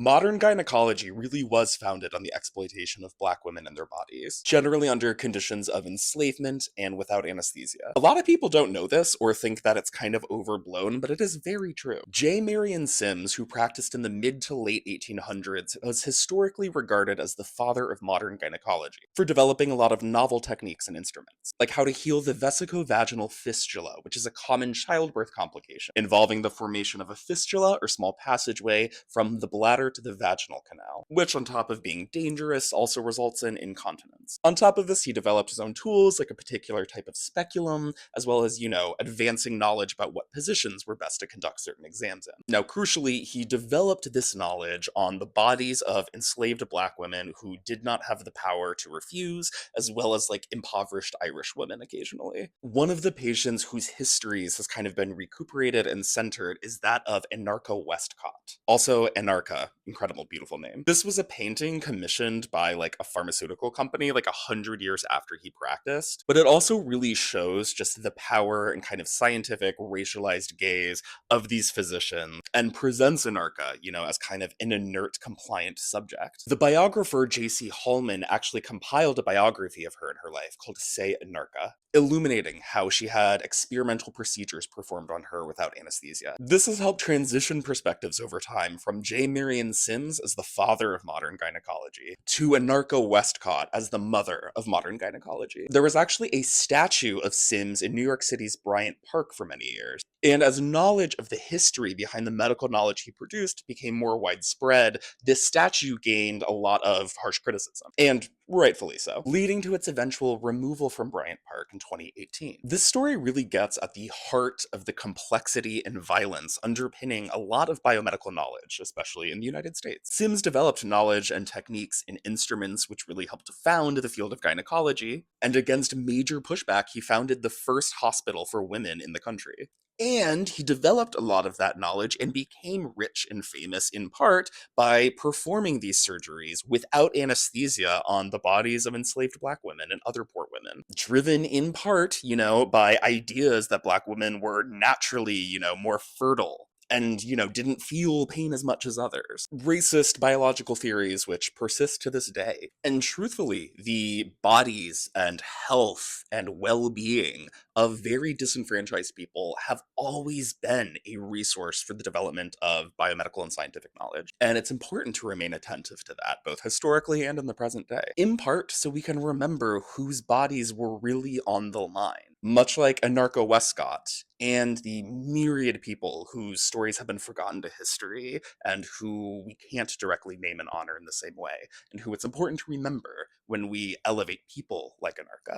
Modern gynecology really was founded on the exploitation of black women and their bodies, generally under conditions of enslavement and without anesthesia. A lot of people don't know this or think that it's kind of overblown, but it is very true. J. Marion Sims, who practiced in the mid to late 1800s, was historically regarded as the father of modern gynecology for developing a lot of novel techniques and instruments, like how to heal the vesicovaginal fistula, which is a common childbirth complication involving the formation of a fistula or small passageway from the bladder to the vaginal canal, which on top of being dangerous also results in incontinence. On top of this, he developed his own tools, like a particular type of speculum, as well as, advancing knowledge about what positions were best to conduct certain exams in. Now, crucially, he developed this knowledge on the bodies of enslaved black women who did not have the power to refuse, as well as like impoverished Irish women occasionally. One of the patients whose histories has kind of been recuperated and centered is that of Anarcha Westscott. Also, Anarcha, incredible, beautiful name. This was a painting commissioned by like a pharmaceutical company like 100 years after he practiced, but it also really shows just the power and kind of scientific racialized gaze of these physicians and presents Anarcha, as kind of an inert, compliant subject. The biographer J.C. Hallman actually compiled a biography of her in her life called Say Anarcha, illuminating how she had experimental procedures performed on her without anesthesia. This has helped transition perspectives over time from J. Marion Sims as the father of modern gynecology to Anarcha Westscott as the mother of modern gynecology. There was actually a statue of Sims in New York City's Bryant Park for many years. And as knowledge of the history behind the medical knowledge he produced became more widespread, this statue gained a lot of harsh criticism, and rightfully so, leading to its eventual removal from Bryant Park in 2018. This story really gets at the heart of the complexity and violence underpinning a lot of biomedical knowledge, especially in the United States. Sims developed knowledge and techniques and instruments which really helped to found the field of gynecology, and against major pushback, he founded the first hospital for women in the country. And he developed a lot of that knowledge and became rich and famous in part by performing these surgeries without anesthesia on the bodies of enslaved black women and other poor women. Driven in part, by ideas that black women were naturally, more fertile and, didn't feel pain as much as others. Racist biological theories which persist to this day. And truthfully, the bodies and health and well-being of very disenfranchised people have always been a resource for the development of biomedical and scientific knowledge. And it's important to remain attentive to that, both historically and in the present day. In part, so we can remember whose bodies were really on the line. Much like Anarcha Westscott and the myriad people whose stories have been forgotten to history and who we can't directly name and honor in the same way, and who it's important to remember when we elevate people like Anarcha.